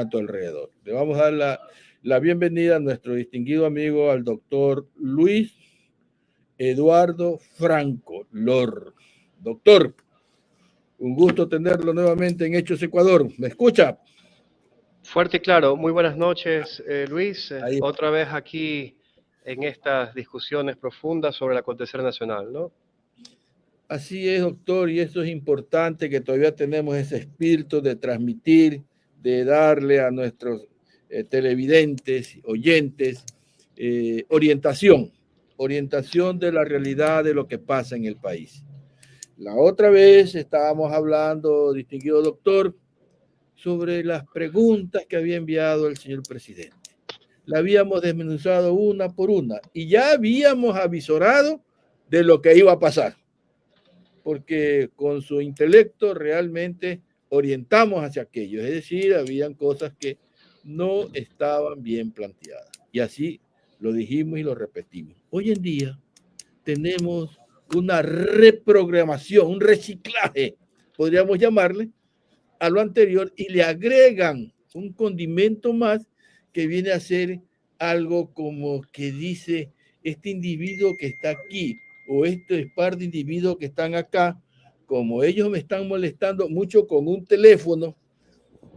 a tu alrededor. Le vamos a dar la bienvenida a nuestro distinguido amigo, al doctor Luis Eduardo Franco Lor. Doctor, un gusto tenerlo nuevamente en Hechos Ecuador. ¿Me escucha? Fuerte y claro. Muy buenas noches, Luis. Ahí. Otra vez aquí en estas discusiones profundas sobre el acontecer nacional, ¿no? Así es, doctor, y eso es importante, que todavía tenemos ese espíritu de transmitir, de darle a nuestros televidentes, oyentes, orientación de la realidad de lo que pasa en el país. La otra vez estábamos hablando, distinguido doctor, sobre las preguntas que había enviado el señor presidente. La habíamos desmenuzado una por una y ya habíamos avisorado de lo que iba a pasar, porque con su intelecto realmente orientamos hacia aquello, es decir, habían cosas que no estaban bien planteadas. Y así lo dijimos y lo repetimos. Hoy en día tenemos una reprogramación, un reciclaje, podríamos llamarle, a lo anterior, y le agregan un condimento más que viene a ser algo como que dice, este individuo que está aquí o este par de individuos que están acá, como ellos me están molestando mucho con un teléfono,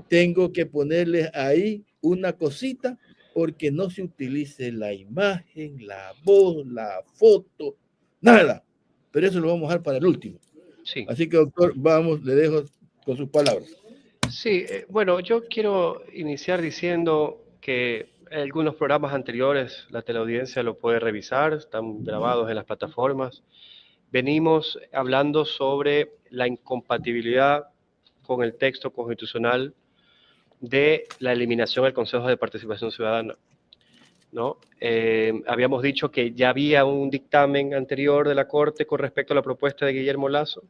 tengo que ponerles ahí una cosita porque no se utilice la imagen, la voz, la foto, nada. Pero eso lo vamos a dejar para el último. Sí. Así que, doctor, vamos, le dejo con sus palabras. Sí, bueno, yo quiero iniciar diciendo que algunos programas anteriores, la teleaudiencia lo puede revisar, están grabados en las plataformas. Venimos hablando sobre la incompatibilidad con el texto constitucional de la eliminación del Consejo de Participación Ciudadana, ¿no? Habíamos dicho que ya había un dictamen anterior de la Corte con respecto a la propuesta de Guillermo Lasso,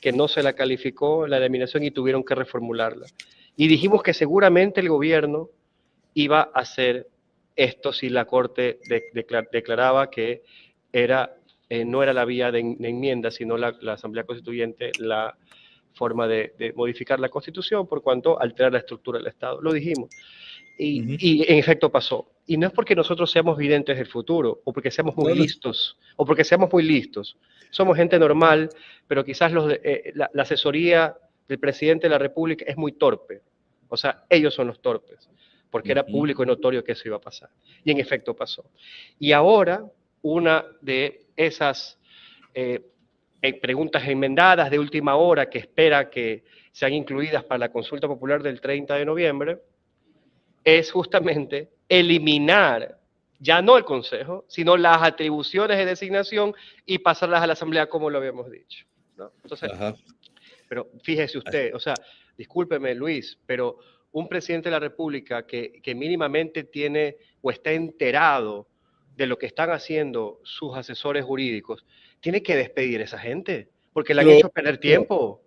que no se la calificó la eliminación y tuvieron que reformularla. Y dijimos que seguramente el gobierno iba a hacer esto si la Corte declaraba que no era la vía de enmienda, sino la Asamblea Constituyente la forma de modificar la Constitución, por cuanto alterar la estructura del Estado. Lo dijimos. Y en efecto pasó. Y no es porque nosotros seamos videntes del futuro, o porque seamos muy listos, o porque seamos muy listos. Somos gente normal, pero quizás la asesoría del presidente de la República es muy torpe. O sea, ellos son los torpes, porque era público y notorio que eso iba a pasar. Y en efecto pasó. Y ahora, una de esas preguntas enmendadas de última hora que espera que sean incluidas para la consulta popular del 30 de noviembre, es justamente eliminar ya no el Consejo, sino las atribuciones de designación y pasarlas a la Asamblea como lo habíamos dicho, ¿no? Entonces, pero fíjese usted, o sea, discúlpeme Luis, pero un presidente de la República que mínimamente tiene o está enterado de lo que están haciendo sus asesores jurídicos, tiene que despedir a esa gente, porque le han hecho perder tiempo.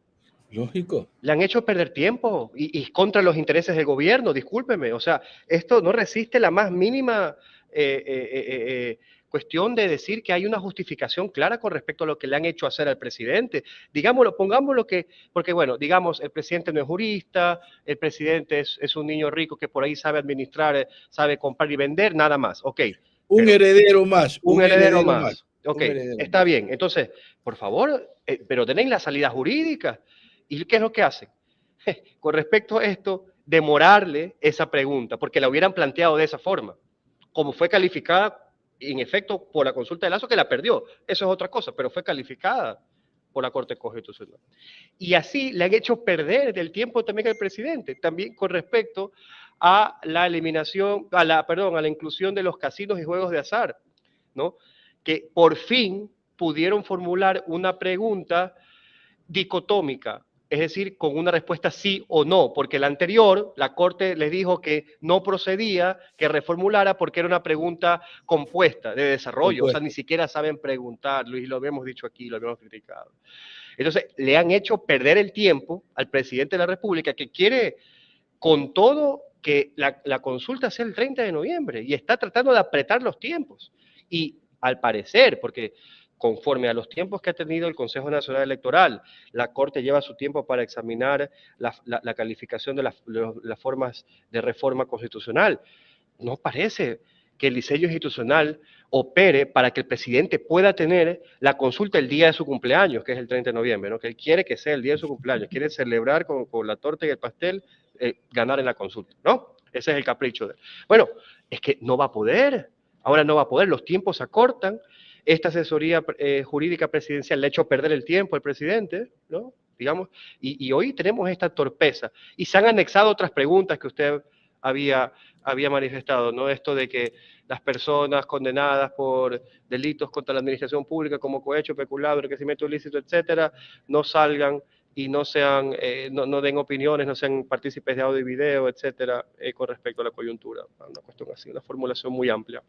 Lógico. Le han hecho perder tiempo y contra los intereses del gobierno, discúlpeme. O sea, esto no resiste la más mínima cuestión de decir que hay una justificación clara con respecto a lo que le han hecho hacer al presidente. Digámoslo, pongámoslo que, porque bueno, digamos, el presidente no es jurista, el presidente es un niño rico que por ahí sabe administrar, sabe comprar y vender, nada más. Ok. Un heredero más. Un heredero más. Ok, está más. bien. Entonces, por favor, pero tenéis la salida jurídica. ¿Y qué es lo que hacen? Con respecto a esto, demorarle esa pregunta, porque la hubieran planteado de esa forma, como fue calificada, en efecto, por la consulta de Lasso, que la perdió. Eso es otra cosa, pero fue calificada por la Corte Constitucional. Y así le han hecho perder el tiempo también al presidente, también con respecto a la eliminación, a la inclusión de los casinos y juegos de azar, ¿no? Que por fin pudieron formular una pregunta dicotómica, es decir, con una respuesta sí o no, porque la anterior, la Corte les dijo que no procedía, que reformulara porque era una pregunta compuesta de desarrollo, o sea, ni siquiera saben preguntar, Luis, lo habíamos dicho aquí, lo habíamos criticado. Entonces, le han hecho perder el tiempo al presidente de la República, que quiere con todo que la consulta sea el 30 de noviembre y está tratando de apretar los tiempos. Y al parecer, porque conforme a los tiempos que ha tenido el Consejo Nacional Electoral. La Corte lleva su tiempo para examinar la calificación de las formas de reforma constitucional. No parece que el diseño institucional opere para que el presidente pueda tener la consulta el día de su cumpleaños, que es el 30 de noviembre, ¿no? Que él quiere que sea el día de su cumpleaños, quiere celebrar con la torta y el pastel, ganar en la consulta, ¿no? Ese es el capricho de él. Bueno, es que no va a poder, ahora no va a poder, los tiempos se acortan, esta asesoría jurídica presidencial le ha hecho perder el tiempo al presidente, ¿no? Digamos, y hoy tenemos esta torpeza, y se han anexado otras preguntas que usted había manifestado, ¿no? Esto de que las personas condenadas por delitos contra la administración pública como cohecho, peculado, enriquecimiento ilícito, etcétera, no salgan y no sean, no den opiniones, no sean partícipes de audio y video, etcétera, con respecto a la coyuntura. Una cuestión así, una formulación muy amplia.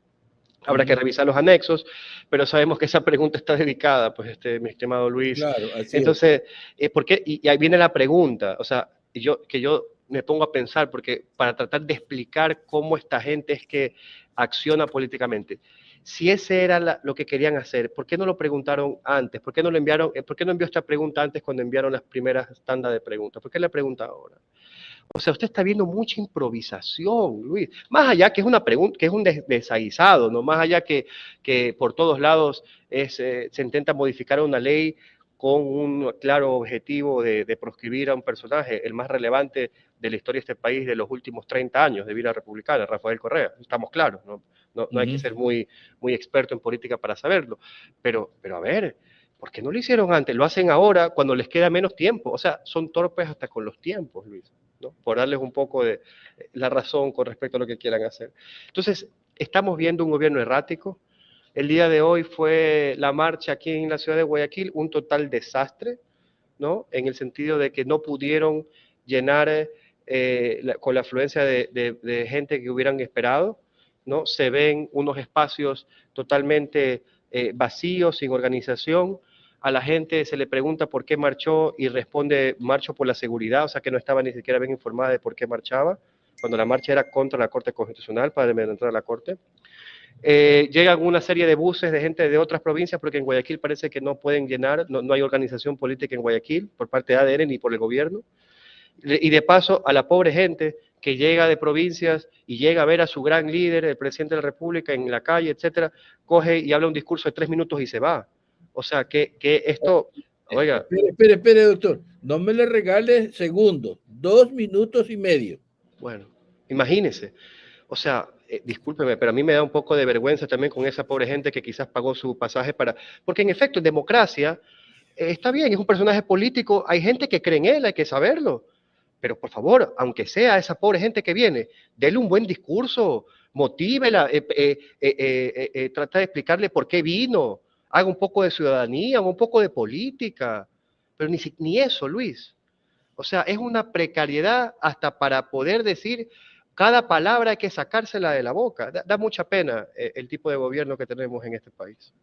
Habrá que revisar los anexos, pero sabemos que esa pregunta está dedicada, pues, mi estimado Luis. Claro, así entonces, ¿por qué? Y ahí viene la pregunta, o sea, yo me pongo a pensar, porque para tratar de explicar cómo esta gente es que acciona políticamente. Si ese era lo que querían hacer, ¿por qué no lo preguntaron antes? ¿Por qué no lo enviaron? ¿Por qué no envió esta pregunta antes cuando enviaron las primeras tandas de preguntas? ¿Por qué la pregunta ahora? O sea, usted está viendo mucha improvisación, Luis. Más allá que es una pregunta, que es un desaguisado, ¿no? Más allá que por todos lados se intenta modificar una ley con un claro objetivo de proscribir a un personaje, el más relevante de la historia de este país de los últimos 30 años de vida republicana, Rafael Correa. Estamos claros, ¿no? No hay que ser muy experto en política para saberlo. Pero a ver, ¿por qué no lo hicieron antes? Lo hacen ahora cuando les queda menos tiempo. O sea, son torpes hasta con los tiempos, Luis, ¿no? Por darles un poco de la razón con respecto a lo que quieran hacer. Entonces, estamos viendo un gobierno errático. El día de hoy fue la marcha aquí en la ciudad de Guayaquil, un total desastre, ¿no? En el sentido de que no pudieron llenar con la afluencia de gente que hubieran esperado, ¿no? Se ven unos espacios totalmente vacíos, sin organización. A la gente se le pregunta por qué marchó y responde, marcho por la seguridad, o sea que no estaba ni siquiera bien informada de por qué marchaba, cuando la marcha era contra la Corte Constitucional, para entrar a la Corte. Llegan una serie de buses de gente de otras provincias, porque en Guayaquil parece que no pueden llenar, no hay organización política en Guayaquil por parte de ADN ni por el gobierno. Y de paso, a la pobre gente que llega de provincias y llega a ver a su gran líder, el presidente de la República, en la calle, etcétera, coge y habla un discurso de 3 minutos y se va. O sea, que esto, oiga. Espere, doctor. No me le regale segundos, 2 minutos y medio. Bueno, imagínese. O sea, discúlpeme, pero a mí me da un poco de vergüenza también con esa pobre gente que quizás pagó su pasaje para... Porque en efecto, en democracia, está bien, es un personaje político, hay gente que cree en él, hay que saberlo. Pero por favor, aunque sea esa pobre gente que viene, dele un buen discurso, motívela, trata de explicarle por qué vino, haga un poco de ciudadanía, un poco de política, pero ni eso, Luis. O sea, es una precariedad hasta para poder decir cada palabra hay que sacársela de la boca. Da mucha pena el tipo de gobierno que tenemos en este país.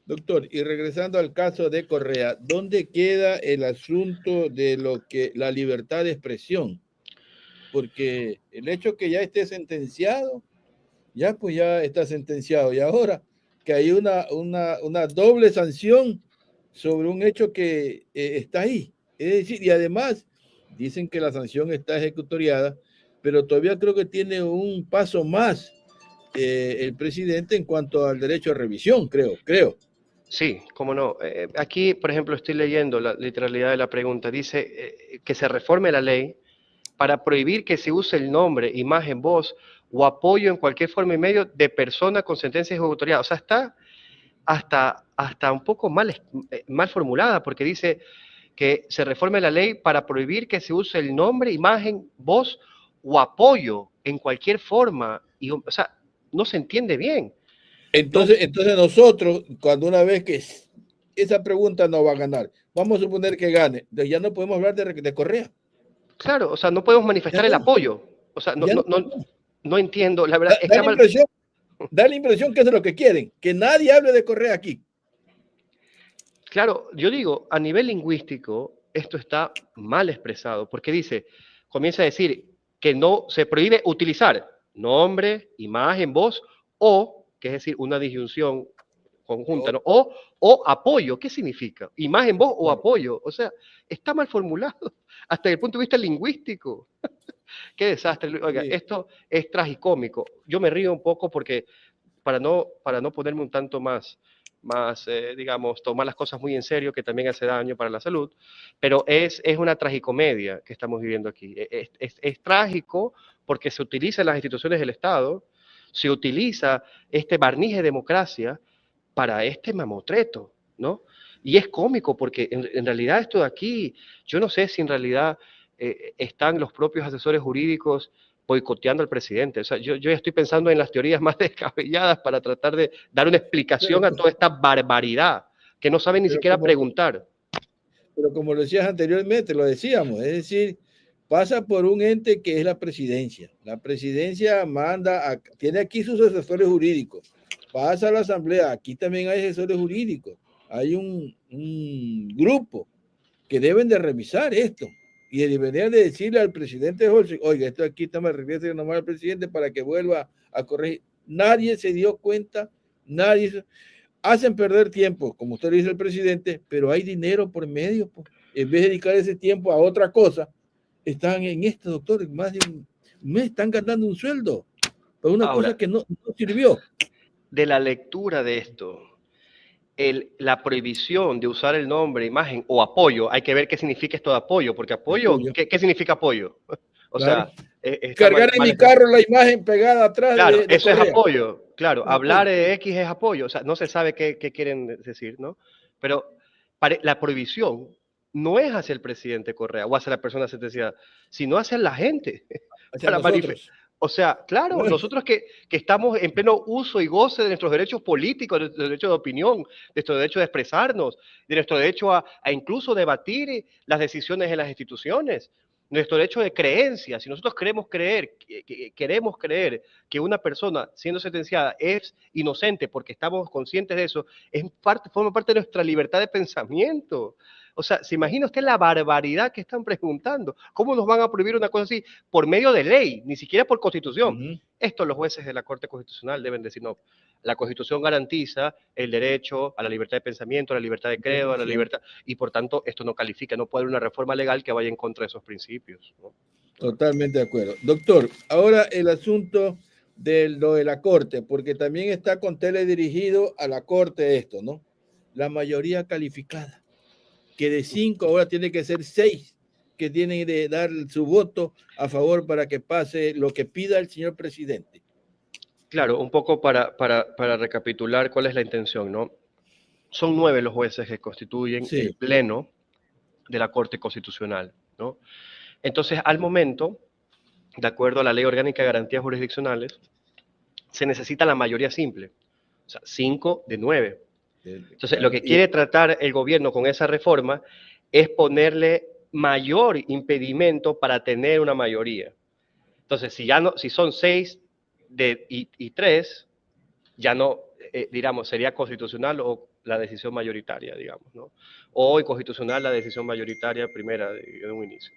Doctor, y regresando al caso de Correa, ¿dónde queda el asunto de la libertad de expresión? Porque el hecho que ya esté sentenciado, ya está sentenciado. Y ahora que hay una doble sanción sobre un hecho que está ahí. Es decir, y además dicen que la sanción está ejecutoriada, pero todavía creo que tiene un paso más el presidente en cuanto al derecho a revisión, creo. Sí, cómo no. Aquí, por ejemplo, estoy leyendo la literalidad de la pregunta. Dice que se reforme la ley para prohibir que se use el nombre, imagen, voz o apoyo en cualquier forma y medio de persona con sentencia ejecutoriada. O sea, está hasta un poco mal formulada, porque dice que se reforme la ley para prohibir que se use el nombre, imagen, voz o apoyo en cualquier forma. O sea, no se entiende bien. Entonces nosotros, cuando una vez que esa pregunta no va a ganar, vamos a suponer que gane, ya no podemos hablar de Correa. Claro, o sea, no podemos manifestar el apoyo. O sea, no entiendo, la verdad. Da la impresión que es lo que quieren, que nadie hable de Correa aquí. Claro, yo digo, a nivel lingüístico, esto está mal expresado, porque comienza a decir que no se prohíbe utilizar nombre, imagen, voz o, que es decir, una disyunción conjunta, ¿no? O apoyo, ¿qué significa? Imagen, voz o apoyo. O sea, está mal formulado hasta desde el punto de vista lingüístico. Qué desastre. Oiga, esto es tragicómico. Yo me río un poco porque para no ponerme un tanto más digamos, tomar las cosas muy en serio, que también hace daño para la salud, pero es una tragicomedia que estamos viviendo aquí. Es trágico porque se utiliza en las instituciones del Estado, se utiliza este barniz de democracia para este mamotreto, ¿no? Y es cómico porque en realidad esto de aquí, yo no sé si en realidad están los propios asesores jurídicos boicoteando al presidente. O sea, yo ya estoy pensando en las teorías más descabelladas para tratar de dar una explicación a toda esta barbaridad que no saben ni siquiera preguntar. Pero como lo decías anteriormente, lo decíamos, es decir, pasa por un ente que es la presidencia. La presidencia tiene aquí sus asesores jurídicos. Pasa a la asamblea, aquí también hay asesores jurídicos. Hay un grupo que deben de revisar esto y deberían de decirle al presidente Holcim, oiga, esto aquí está mal, regrese nomás al presidente para que vuelva a corregir. Nadie se dio cuenta, nadie... Hacen perder tiempo, como usted le dice al presidente, pero hay dinero por medio. Pues. En vez de dedicar ese tiempo a otra cosa, están en esto, doctor, más de un mes están ganando un sueldo por una cosa que no sirvió. De la lectura de esto, la prohibición de usar el nombre, imagen o apoyo, hay que ver qué significa esto de apoyo, porque apoyo. ¿Qué significa apoyo? O claro. sea, cargar en mi carro la imagen pegada atrás. Claro, eso es apoyo. Claro, hablar de X es apoyo. O sea, no se sabe qué quieren decir, ¿no? Pero la prohibición no es hacia el presidente Correa o hacia la persona sentenciada, sino hacia la gente. Hacia nosotros. O sea, claro, nosotros que estamos en pleno uso y goce de nuestros derechos políticos, de nuestro derecho de opinión, de nuestro derecho de expresarnos, de nuestro derecho a incluso debatir las decisiones de las instituciones, nuestro derecho de creencia. Si nosotros queremos creer que una persona siendo sentenciada es inocente porque estamos conscientes de eso, forma parte de nuestra libertad de pensamiento. O sea, ¿se imagina usted la barbaridad que están preguntando? ¿Cómo nos van a prohibir una cosa así por medio de ley, ni siquiera por constitución? Esto los jueces de la Corte Constitucional deben decir, no, la Constitución garantiza el derecho a la libertad de pensamiento, a la libertad de credo, a la libertad, y por tanto esto no califica, no puede haber una reforma legal que vaya en contra de esos principios, ¿no? Totalmente de acuerdo. Doctor, ahora el asunto de lo de la Corte, porque también está con teledirigido a la Corte esto, ¿no? La mayoría calificada, que de 5 ahora tiene que ser 6 que tienen de dar su voto a favor para que pase lo que pida el señor presidente. Claro, un poco para recapitular cuál es la intención, ¿no? Son 9 los jueces que constituyen el pleno de la Corte Constitucional, ¿no? Entonces, al momento, de acuerdo a la Ley Orgánica de Garantías Jurisdiccionales, se necesita la mayoría simple, o sea, 5 de 9. Entonces, lo que quiere tratar el gobierno con esa reforma es ponerle mayor impedimento para tener una mayoría. Entonces, si son 6 y 3, ya no, digamos, sería constitucional o la decisión mayoritaria, digamos, ¿no? O inconstitucional la decisión mayoritaria primera de un inicio.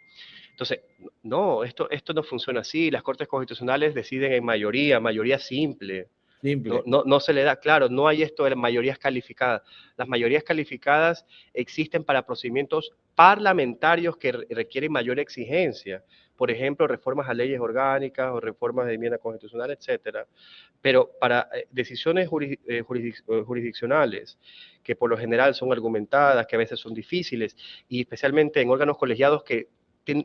Entonces, no, esto no funciona así. Las Cortes Constitucionales deciden en mayoría simple. No se le da, claro, no hay esto de las mayorías calificadas. Las mayorías calificadas existen para procedimientos parlamentarios que requieren mayor exigencia. Por ejemplo, reformas a leyes orgánicas o reformas de enmienda constitucional, etcétera. Pero para decisiones jurisdiccionales, que por lo general son argumentadas, que a veces son difíciles, y especialmente en órganos colegiados que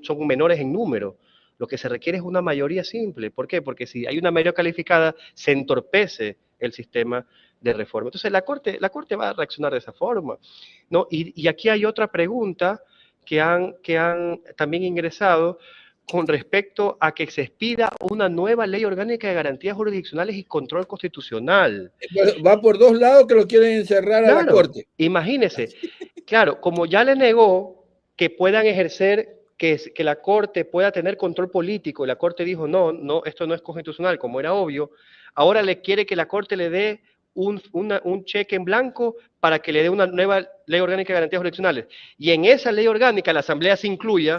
son menores en número, lo que se requiere es una mayoría simple. ¿Por qué? Porque si hay una mayoría calificada, se entorpece el sistema de reforma. Entonces, la Corte va a reaccionar de esa forma, ¿no? Y aquí hay otra pregunta que han también ingresado con respecto a que se expida una nueva ley orgánica de garantías jurisdiccionales y control constitucional. Va por dos lados que lo quieren encerrar a la Corte. Imagínese, claro, como ya le negó que puedan ejercer, que la Corte pueda tener control político, la Corte dijo, no, esto no es constitucional, como era obvio, ahora le quiere que la Corte le dé un cheque en blanco para que le dé una nueva ley orgánica de garantías jurisdiccionales. Y en esa ley orgánica la Asamblea se incluya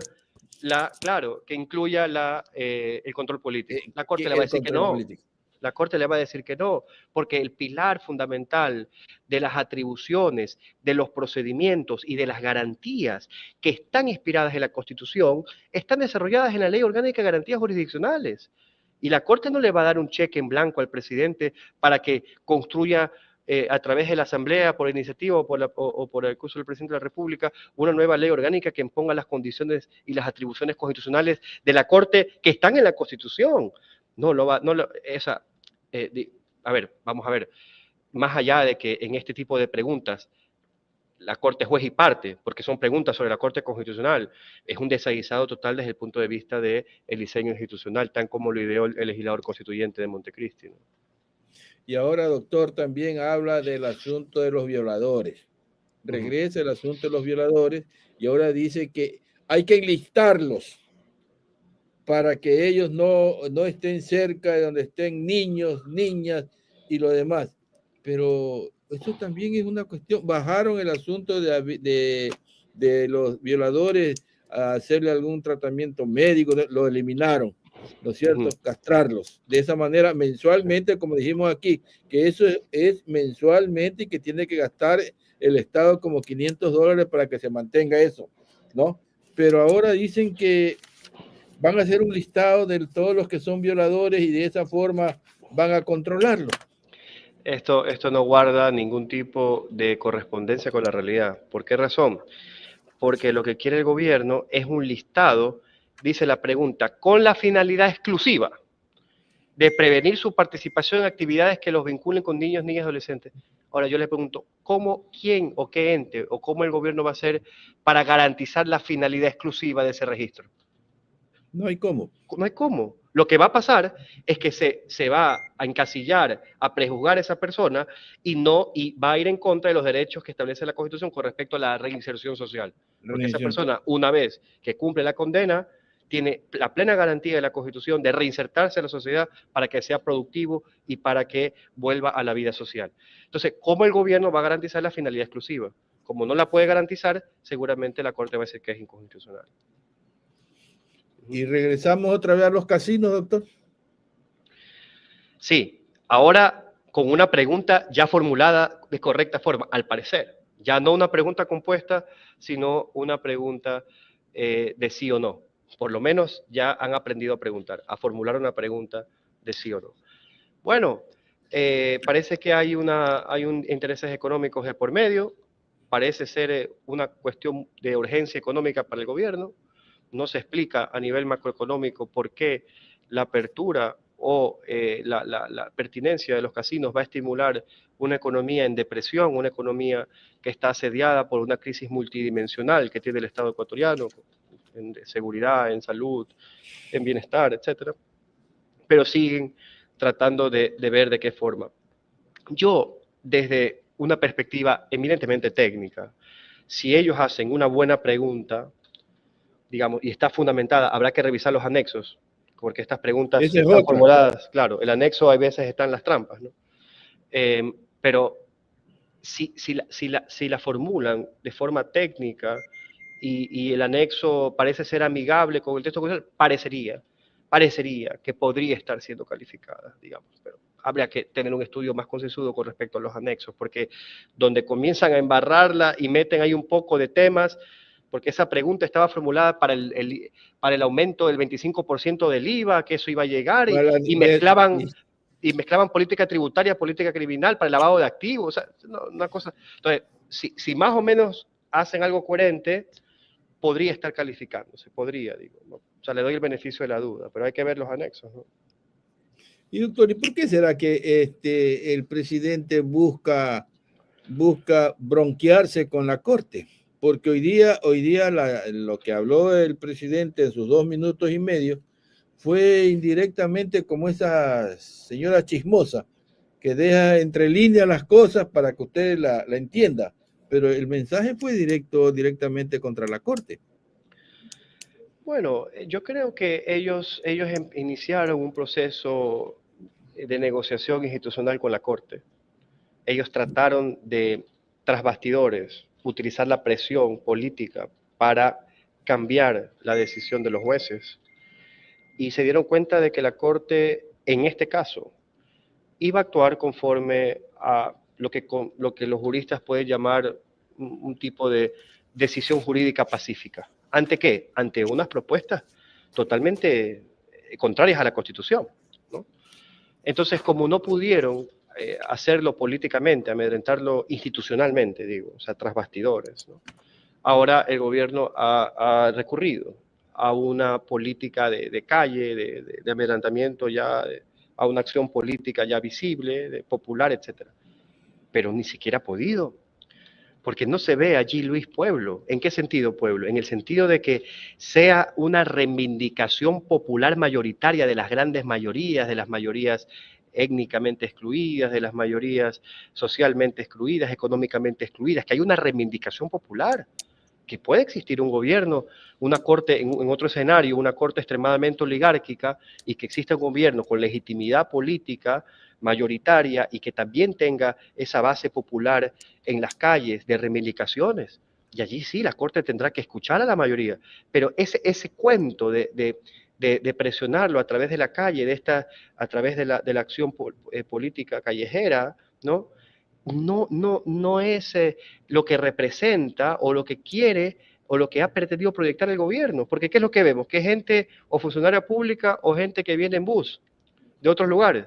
el control político. La Corte le va a decir que no. La Corte le va a decir que no, porque el pilar fundamental de las atribuciones, de los procedimientos y de las garantías que están inspiradas en la Constitución están desarrolladas en la Ley Orgánica de Garantías Jurisdiccionales. Y la Corte no le va a dar un cheque en blanco al presidente para que construya a través de la Asamblea, por iniciativa o por el curso del presidente de la República, una nueva ley orgánica que imponga las condiciones y las atribuciones constitucionales de la Corte que están en la Constitución. No lo va, no lo, esa, a ver, vamos a ver, más allá de que en este tipo de preguntas la Corte es juez y parte, porque son preguntas sobre la Corte Constitucional, es un desaguisado total desde el punto de vista del diseño institucional, tan como lo ideó el legislador constituyente de Montecristi, ¿no? Y ahora, doctor, también habla del asunto de los violadores. Regresa el asunto de los violadores y ahora dice que hay que enlistarlos para que ellos no estén cerca de donde estén niños, niñas y lo demás. Pero eso también es una cuestión. Bajaron el asunto de los violadores a hacerle algún tratamiento médico, lo eliminaron, ¿no es cierto? Castrarlos. De esa manera, mensualmente, como dijimos aquí, que eso es mensualmente y que tiene que gastar el Estado como $500 para que se mantenga eso, ¿no? Pero ahora dicen que van a hacer un listado de todos los que son violadores y de esa forma van a controlarlo. Esto no guarda ningún tipo de correspondencia con la realidad. ¿Por qué razón? Porque lo que quiere el gobierno es un listado, dice la pregunta, con la finalidad exclusiva de prevenir su participación en actividades que los vinculen con niños, niñas y adolescentes. Ahora yo le pregunto, ¿cómo, quién o qué ente o cómo el gobierno va a hacer para garantizar la finalidad exclusiva de ese registro? No hay cómo. No hay cómo. Lo que va a pasar es que se va a encasillar, a prejuzgar a esa persona y va a ir en contra de los derechos que establece la Constitución con respecto a la reinserción social. Porque esa persona, una vez que cumple la condena, tiene la plena garantía de la Constitución de reinsertarse a la sociedad para que sea productivo y para que vuelva a la vida social. Entonces, ¿cómo el gobierno va a garantizar la finalidad exclusiva? Como no la puede garantizar, seguramente la Corte va a decir que es inconstitucional. ¿Y regresamos otra vez a los casinos, doctor? Sí, ahora con una pregunta ya formulada de correcta forma, al parecer. Ya no una pregunta compuesta, sino una pregunta de sí o no. Por lo menos ya han aprendido a preguntar, a formular una pregunta de sí o no. Bueno, parece que hay intereses económicos de por medio, parece ser una cuestión de urgencia económica para el gobierno. No se explica a nivel macroeconómico por qué la apertura o la pertinencia de los casinos va a estimular una economía en depresión, una economía que está asediada por una crisis multidimensional que tiene el Estado ecuatoriano, en seguridad, en salud, en bienestar, etcétera. Pero siguen tratando de ver de qué forma. Yo, desde una perspectiva eminentemente técnica, si ellos hacen una buena pregunta, digamos, y está fundamentada, habrá que revisar los anexos, porque estas preguntas están formuladas, claro, el anexo a veces están las trampas, ¿no? Pero si la formulan de forma técnica y el anexo parece ser amigable con el texto constitucional, parecería que podría estar siendo calificada, digamos, pero habría que tener un estudio más concienzudo con respecto a los anexos, porque donde comienzan a embarrarla y meten ahí un poco de temas, porque esa pregunta estaba formulada para el aumento del 25% del IVA, que eso iba a llegar, y mezclaban política tributaria, política criminal para el lavado de activos, o sea, una cosa. Entonces, si más o menos hacen algo coherente, podría estar calificándose, digo, ¿no? O sea, le doy el beneficio de la duda, pero hay que ver los anexos, ¿no? Y doctor, ¿y por qué será que el presidente busca bronquearse con la Corte? Porque hoy día lo que habló el presidente en sus 2 minutos y medio fue indirectamente como esa señora chismosa que deja entre líneas las cosas para que usted la entienda, pero el mensaje fue directamente contra la Corte. Bueno, yo creo que ellos iniciaron un proceso de negociación institucional con la Corte. Ellos trataron de, tras bastidores, utilizar la presión política para cambiar la decisión de los jueces. Y se dieron cuenta de que la Corte, en este caso, iba a actuar conforme a lo que los juristas pueden llamar un tipo de decisión jurídica pacífica. ¿Ante qué? Ante unas propuestas totalmente contrarias a la Constitución, ¿no? Entonces, como no pudieron hacerlo políticamente, amedrentarlo institucionalmente, digo, o sea, tras bastidores, ¿no? Ahora el gobierno ha recurrido a una política de calle, de amedrentamiento ya, a una acción política ya visible, popular, etcétera. Pero ni siquiera ha podido, porque no se ve allí, Luis, pueblo. ¿En qué sentido pueblo? En el sentido de que sea una reivindicación popular mayoritaria de las grandes mayorías, de las mayorías étnicamente excluidas, de las mayorías socialmente excluidas, económicamente excluidas, que hay una reivindicación popular, que puede existir un gobierno, una corte, en otro escenario, una corte extremadamente oligárquica, y que exista un gobierno con legitimidad política mayoritaria y que también tenga esa base popular en las calles de reivindicaciones. Y allí sí, la corte tendrá que escuchar a la mayoría. Pero ese cuento de presionarlo a través de la calle, a través de la acción política callejera, ¿no? No es lo que representa o lo que quiere o lo que ha pretendido proyectar el gobierno. Porque ¿qué es lo que vemos? Que gente o funcionaria pública o gente que viene en bus de otros lugares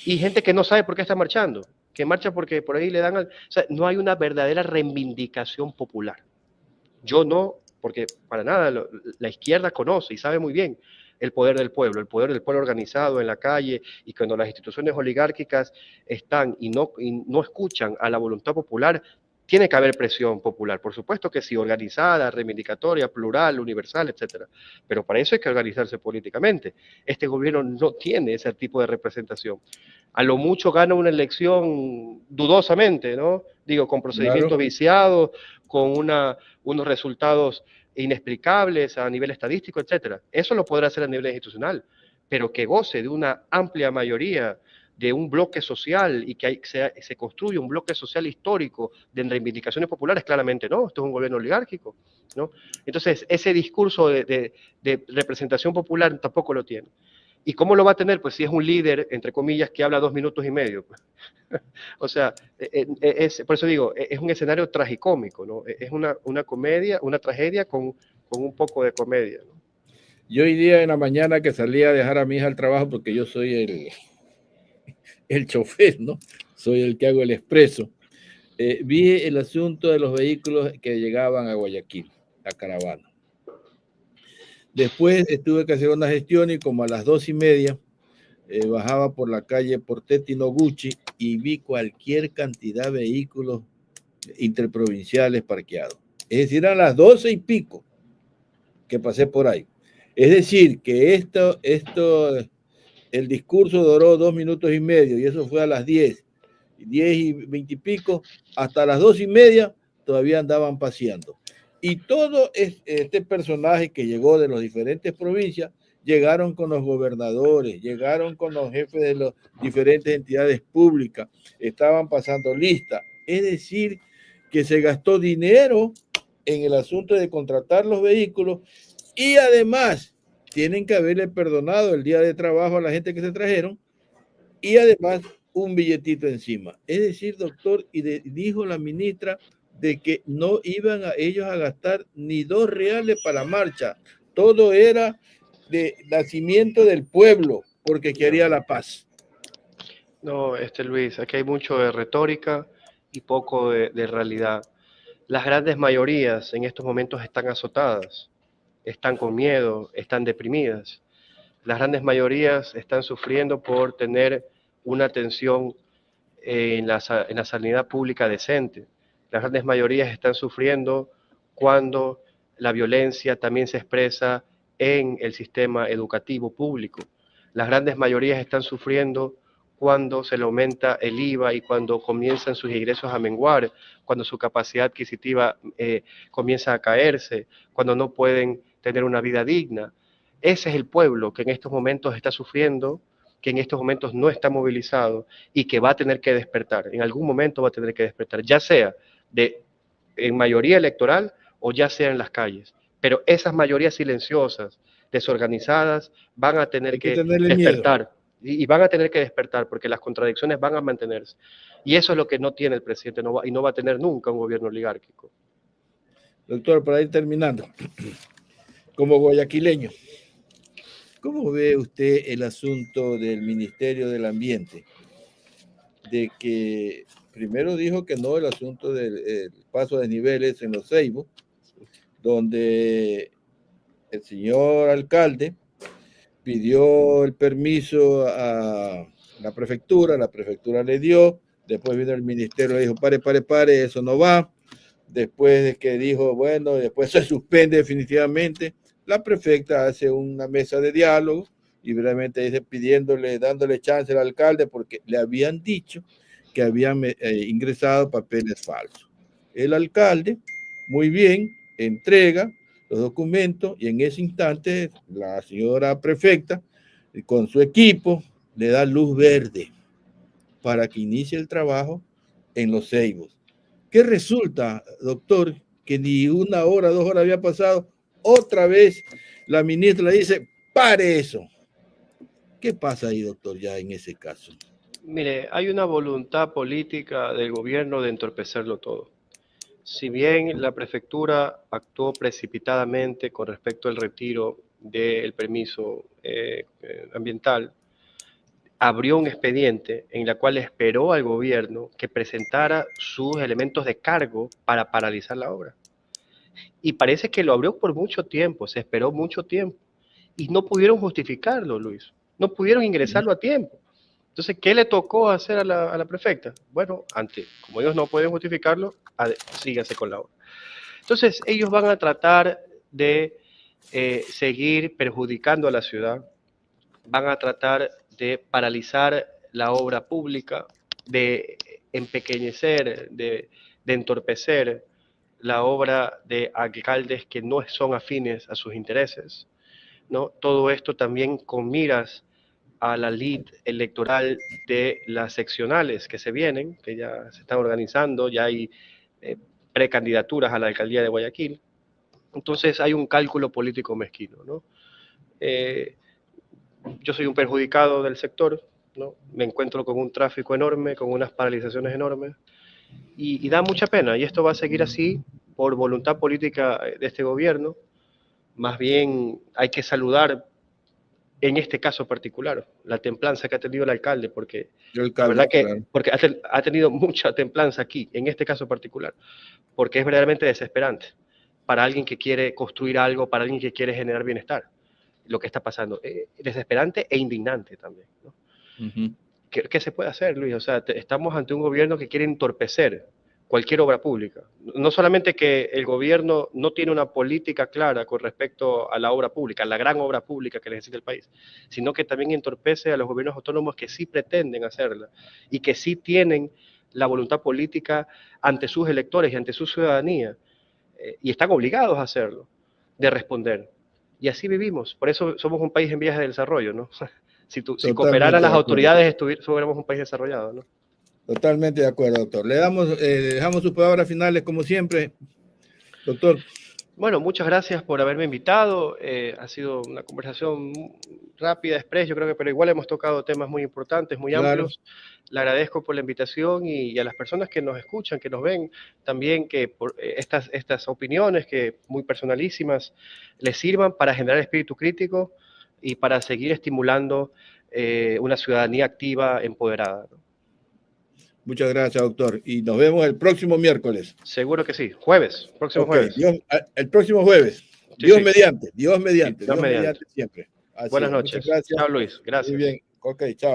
y gente que no sabe por qué está marchando, que marcha porque por ahí le dan... O sea, no hay una verdadera reivindicación popular. Yo no, porque para nada la izquierda conoce y sabe muy bien el poder del pueblo organizado en la calle, y cuando las instituciones oligárquicas están y no escuchan a la voluntad popular, tiene que haber presión popular, por supuesto que sí, organizada, reivindicatoria, plural, universal, etcétera. Pero para eso hay que organizarse políticamente. Este gobierno no tiene ese tipo de representación. A lo mucho gana una elección dudosamente, ¿no? Digo, con procedimientos Claro. viciados, con unos resultados inexplicables a nivel estadístico, etcétera. Eso lo podrá hacer a nivel institucional, pero que goce de una amplia mayoría, de un bloque social, y que se construye un bloque social histórico de reivindicaciones populares, claramente no. Esto es un gobierno oligárquico, ¿no? Entonces, ese discurso de representación popular tampoco lo tiene. ¿Y cómo lo va a tener? Pues si es un líder, entre comillas, que habla 2 minutos y medio. Pues. O sea, por eso digo, es un escenario tragicómico, ¿no? Es una comedia, una tragedia con un poco de comedia, ¿no? Yo hoy día en la mañana que salí a dejar a mi hija al trabajo, porque yo soy el chofer, ¿no? Soy el que hago el expreso. Vi el asunto de los vehículos que llegaban a Guayaquil, a caravana. Después tuve que hacer una gestión y como a las 2:30 bajaba por la calle Portetti Noguchi y vi cualquier cantidad de vehículos interprovinciales parqueados. Es decir, eran las 12 y pico que pasé por ahí. Es decir, que el discurso duró 2 minutos y medio y eso fue a las 10 y 20 y pico, hasta las 2:30 todavía andaban paseando. Y todo este personaje que llegó de las diferentes provincias, llegaron con los gobernadores, llegaron con los jefes de las diferentes entidades públicas, estaban pasando lista. Es decir, que se gastó dinero en el asunto de contratar los vehículos y además tienen que haberle perdonado el día de trabajo a la gente que se trajeron y además un billetito encima. Es decir, doctor, dijo la ministra de que no iban ellos a gastar ni 2 reales para la marcha. Todo era de nacimiento del pueblo porque quería la paz. No, Luis, aquí hay mucho de retórica y poco de realidad. Las grandes mayorías en estos momentos están azotadas, están con miedo, están deprimidas. Las grandes mayorías están sufriendo por tener una atención en la sanidad pública decente. Las grandes mayorías están sufriendo cuando la violencia también se expresa en el sistema educativo público. Las grandes mayorías están sufriendo cuando se le aumenta el IVA y cuando comienzan sus ingresos a menguar, cuando su capacidad adquisitiva comienza a caerse, cuando no pueden tener una vida digna. Ese es el pueblo que en estos momentos está sufriendo, que en estos momentos no está movilizado y que va a tener que despertar. En algún momento va a tener que despertar, ya sea en mayoría electoral o ya sea en las calles. Pero esas mayorías silenciosas, desorganizadas, van a tener que tenerle despertar. miedo. y van a tener que despertar porque las contradicciones van a mantenerse. Y eso es lo que no tiene el presidente y no va a tener nunca un gobierno oligárquico. Doctor, para ir terminando, como guayaquileño, ¿cómo ve usted el asunto del Ministerio del Ambiente? De que primero dijo que no el asunto del paso de niveles en los Ceibos, donde el señor alcalde pidió el permiso a la prefectura le dio, después vino el ministerio y le dijo, pare, eso no va. Después de que dijo, bueno, después se suspende definitivamente, la prefecta hace una mesa de diálogo y realmente dice dándole chance al alcalde porque le habían dicho que habían ingresado papeles falsos. El alcalde, muy bien, entrega los documentos y en ese instante la señora prefecta con su equipo le da luz verde para que inicie el trabajo en los Ceibos. ¿Qué resulta, doctor? Que ni 1 hora, 2 horas había pasado, otra vez la ministra le dice, pare eso. ¿Qué pasa ahí, doctor, ya en ese caso? Mire, hay una voluntad política del gobierno de entorpecerlo todo. Si bien la prefectura actuó precipitadamente con respecto al retiro del permiso ambiental, abrió un expediente en el cual esperó al gobierno que presentara sus elementos de cargo para paralizar la obra. Y parece que lo abrió por mucho tiempo, se esperó mucho tiempo. Y no pudieron justificarlo, Luis. No pudieron ingresarlo a tiempo. Entonces, ¿qué le tocó hacer a la prefecta? Bueno, como ellos no pueden justificarlo, síganse con la obra. Entonces, ellos van a tratar de seguir perjudicando a la ciudad, van a tratar de paralizar la obra pública, de empequeñecer, de entorpecer la obra de alcaldes que no son afines a sus intereses, ¿no? Todo esto también con miras a la lid electoral de las seccionales que se vienen, que ya se están organizando, ya hay precandidaturas a la alcaldía de Guayaquil. Entonces hay un cálculo político mezquino, ¿no? Yo soy un perjudicado del sector, ¿no? Me encuentro con un tráfico enorme, con unas paralizaciones enormes, y da mucha pena, y esto va a seguir así por voluntad política de este gobierno. Más bien hay que saludar en este caso particular la templanza que ha tenido el alcalde, porque la verdad que claro, porque ha tenido mucha templanza aquí, en este caso particular, porque es verdaderamente desesperante para alguien que quiere construir algo, para alguien que quiere generar bienestar, lo que está pasando. Desesperante e indignante también, ¿no? ¿Qué se puede hacer, Luis? O sea, estamos ante un gobierno que quiere entorpecer cualquier obra pública. No solamente que el gobierno no tiene una política clara con respecto a la obra pública, la gran obra pública que necesita el país, sino que también entorpece a los gobiernos autónomos que sí pretenden hacerla y que sí tienen la voluntad política ante sus electores y ante su ciudadanía, y están obligados a hacerlo, de responder. Y así vivimos. Por eso somos un país en vías de desarrollo, ¿no? Si cooperaran las autoridades, fuéramos un país desarrollado, ¿no? Totalmente de acuerdo, doctor. Le dejamos sus palabras finales, como siempre, doctor. Bueno, muchas gracias por haberme invitado. Ha sido una conversación rápida, express, yo creo que, pero igual hemos tocado temas muy importantes, muy amplios. Le agradezco por la invitación y a las personas que nos escuchan, que nos ven, también que por estas opiniones que muy personalísimas les sirvan para generar espíritu crítico y para seguir estimulando una ciudadanía activa, empoderada, ¿no? Muchas gracias, doctor. Y nos vemos el próximo miércoles. Seguro que sí. Próximo jueves. El próximo jueves. Sí, Dios mediante. Dios mediante. Dios mediante siempre. Buenas noches. Muchas gracias. Chao, Luis. Gracias. Muy bien. Ok, chao.